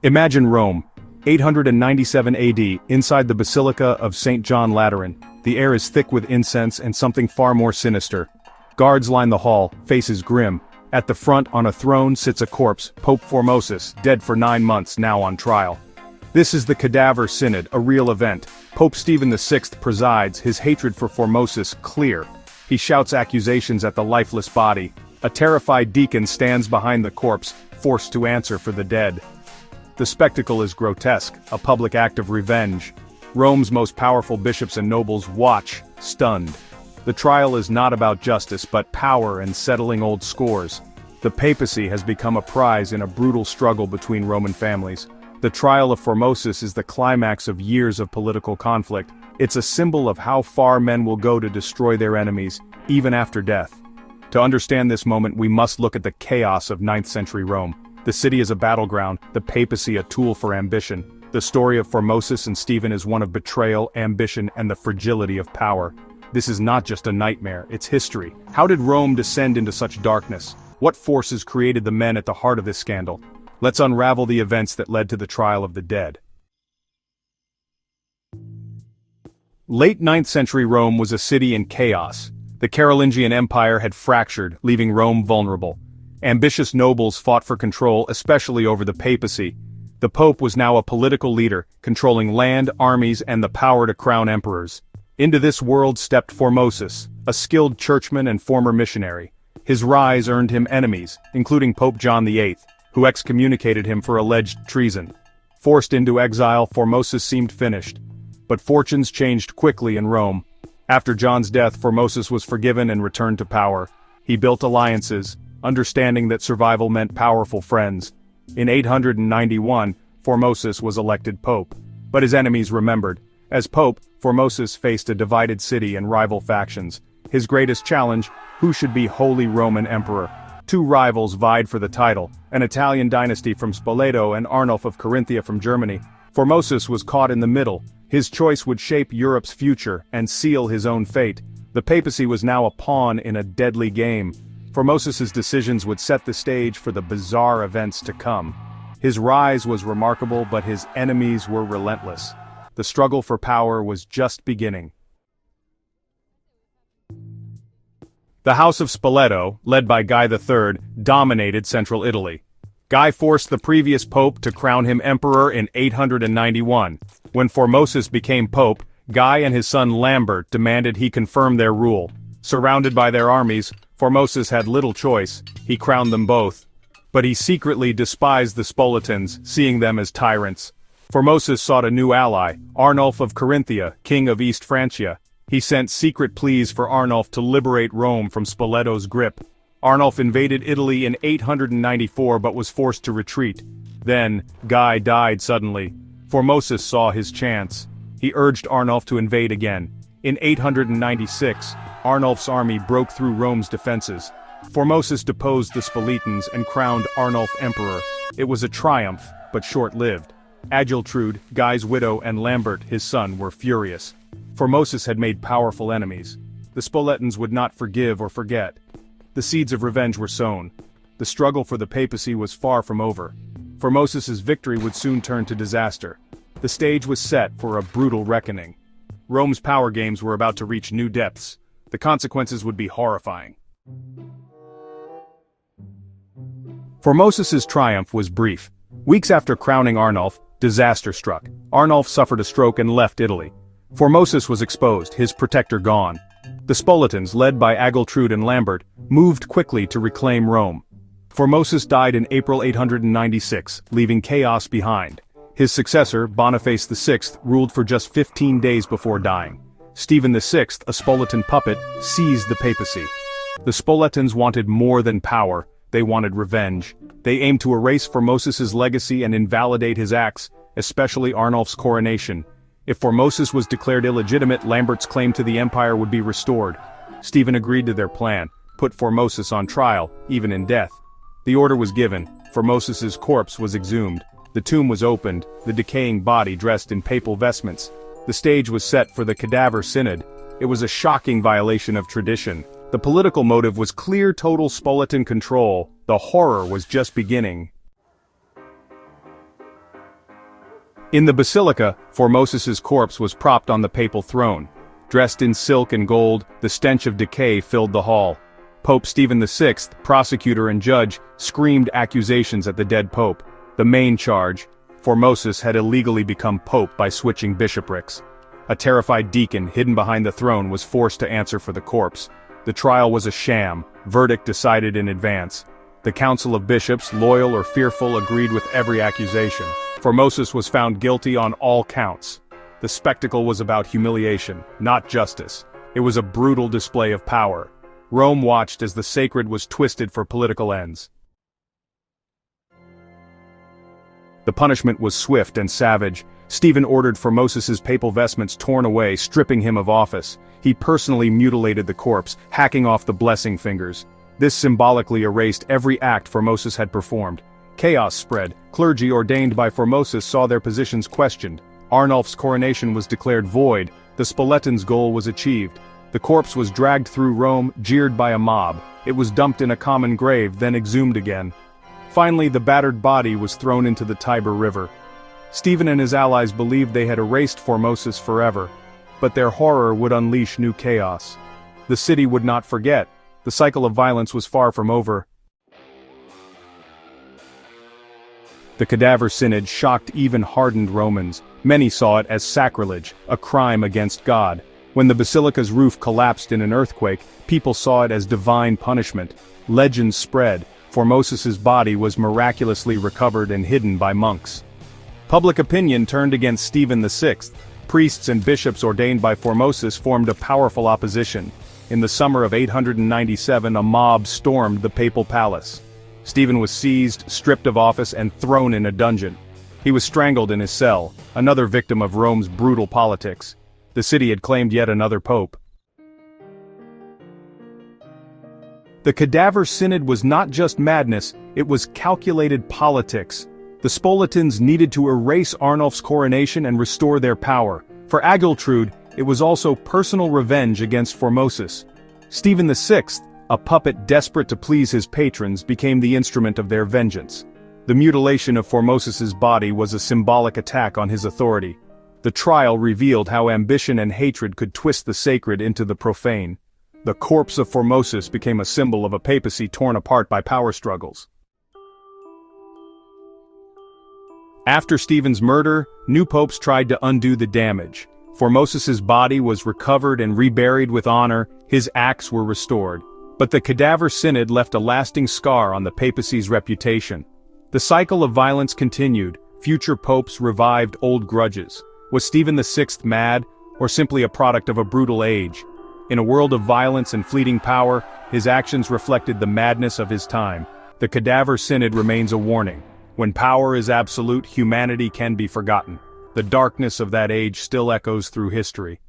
Imagine Rome, 897 AD, inside the Basilica of St. John Lateran. The air is thick with incense and something far more sinister. Guards line the hall, faces grim. At the front on a throne sits a corpse, Pope Formosus, dead for 9 months, now on trial. This is the Cadaver Synod, a real event. Pope Stephen VI presides, his hatred for Formosus clear. He shouts accusations at the lifeless body. A terrified deacon stands behind the corpse, forced to answer for the dead. The spectacle is grotesque, a public act of revenge. Rome's most powerful bishops and nobles watch, stunned. The trial is not about justice but power and settling old scores. The papacy has become a prize in a brutal struggle between Roman families. The trial of Formosus is the climax of years of political conflict. It's a symbol of how far men will go to destroy their enemies, even after death. To understand this moment, we must look at the chaos of 9th century Rome. The city is a battleground, the papacy a tool for ambition. The story of Formosus and Stephen is one of betrayal, ambition, and the fragility of power. This is not just a nightmare, it's history. How did Rome descend into such darkness? What forces created the men at the heart of this scandal? Let's unravel the events that led to the trial of the dead. Late 9th century Rome was a city in chaos. The Carolingian Empire had fractured, leaving Rome vulnerable. Ambitious nobles fought for control, especially over the papacy. The Pope was now a political leader, controlling land, armies, and the power to crown emperors. Into this world stepped Formosus, a skilled churchman and former missionary. His rise earned him enemies, including Pope John VIII, who excommunicated him for alleged treason. Forced into exile, Formosus seemed finished. But fortunes changed quickly in Rome. After John's death, Formosus was forgiven and returned to power. He built alliances, understanding that survival meant powerful friends. In 891, Formosus was elected pope. But his enemies remembered. As pope, Formosus faced a divided city and rival factions. His greatest challenge: who should be Holy Roman Emperor? 2 rivals vied for the title, an Italian dynasty from Spoleto and Arnulf of Carinthia from Germany. Formosus was caught in the middle. His choice would shape Europe's future and seal his own fate. The papacy was now a pawn in a deadly game. Formosus's decisions would set the stage for the bizarre events to come. His rise was remarkable, but his enemies were relentless. The struggle for power was just beginning. The House of Spoleto, led by Guy III, dominated central Italy. Guy forced the previous pope to crown him emperor in 891. When Formosus became pope, Guy and his son Lambert demanded he confirm their rule. Surrounded by their armies, Formosus had little choice. He crowned them both. But he secretly despised the Spoletans, seeing them as tyrants. Formosus sought a new ally, Arnulf of Carinthia, king of East Francia. He sent secret pleas for Arnulf to liberate Rome from Spoleto's grip. Arnulf invaded Italy in 894 but was forced to retreat. Then, Guy died suddenly. Formosus saw his chance. He urged Arnulf to invade again. In 896, Arnulf's army broke through Rome's defenses. Formosus deposed the Spoletans and crowned Arnulf emperor. It was a triumph, but short-lived. Agiltrude, Guy's widow, and Lambert, his son, were furious. Formosus had made powerful enemies. The Spoletans would not forgive or forget. The seeds of revenge were sown. The struggle for the papacy was far from over. Formosus's victory would soon turn to disaster. The stage was set for a brutal reckoning. Rome's power games were about to reach new depths. The consequences would be horrifying. Formosus's triumph was brief. Weeks after crowning Arnulf, disaster struck. Arnulf suffered a stroke and left Italy. Formosus was exposed, his protector gone. The Spoletans, led by Agiltrude and Lambert, moved quickly to reclaim Rome. Formosus died in April 896, leaving chaos behind. His successor, Boniface VI, ruled for just 15 days before dying. Stephen VI, a Spoletan puppet, seized the papacy. The Spoletans wanted more than power, they wanted revenge. They aimed to erase Formosus's legacy and invalidate his acts, especially Arnulf's coronation. If Formosus was declared illegitimate, Lambert's claim to the empire would be restored. Stephen agreed to their plan, put Formosus on trial, even in death. The order was given. Formosus's corpse was exhumed. The tomb was opened, the decaying body dressed in papal vestments. The stage was set for the Cadaver Synod. It was a shocking violation of tradition. The political motive was clear: total Spoletan control. The horror was just beginning. In the basilica, Formosus's corpse was propped on the papal throne. Dressed in silk and gold, the stench of decay filled the hall. Pope Stephen VI, prosecutor and judge, screamed accusations at the dead pope. The main charge: Formosus had illegally become pope by switching bishoprics. A terrified deacon hidden behind the throne was forced to answer for the corpse. The trial was a sham, verdict decided in advance. The council of bishops, loyal or fearful, agreed with every accusation. Formosus was found guilty on all counts. The spectacle was about humiliation, not justice. It was a brutal display of power. Rome watched as the sacred was twisted for political ends. The punishment was swift and savage. Stephen ordered Formosus's papal vestments torn away, stripping him of office. He personally mutilated the corpse, hacking off the blessing fingers. This symbolically erased every act Formosus had performed. Chaos spread. Clergy ordained by Formosus saw their positions questioned. Arnulf's coronation was declared void. The Spoletans' goal was achieved. The corpse was dragged through Rome, jeered by a mob. It was dumped in a common grave, then exhumed again. Finally, the battered body was thrown into the Tiber River. Stephen and his allies believed they had erased Formosus forever, but their horror would unleash new chaos. The city would not forget. The cycle of violence was far from over. The Cadaver Synod shocked even hardened Romans. Many saw it as sacrilege, a crime against God. When the basilica's roof collapsed in an earthquake, people saw it as divine punishment. Legends spread. Formosus's body was miraculously recovered and hidden by monks. Public opinion turned against Stephen VI. Priests and bishops ordained by Formosus formed a powerful opposition. In the summer of 897, a mob stormed the papal palace. Stephen was seized, stripped of office, and thrown in a dungeon. He was strangled in his cell, another victim of Rome's brutal politics. The city had claimed yet another pope. The Cadaver Synod was not just madness, it was calculated politics. The Spoletans needed to erase Arnulf's coronation and restore their power. For Agiltrude, it was also personal revenge against Formosus. Stephen VI, a puppet desperate to please his patrons, became the instrument of their vengeance. The mutilation of Formosus's body was a symbolic attack on his authority. The trial revealed how ambition and hatred could twist the sacred into the profane. The corpse of Formosus became a symbol of a papacy torn apart by power struggles. After Stephen's murder, new popes tried to undo the damage. Formosus's body was recovered and reburied with honor, his acts were restored. But the Cadaver Synod left a lasting scar on the papacy's reputation. The cycle of violence continued. Future popes revived old grudges. Was Stephen VI mad, or simply a product of a brutal age? In a world of violence and fleeting power, his actions reflected the madness of his time. The Cadaver Synod remains a warning. When power is absolute, humanity can be forgotten. The darkness of that age still echoes through history.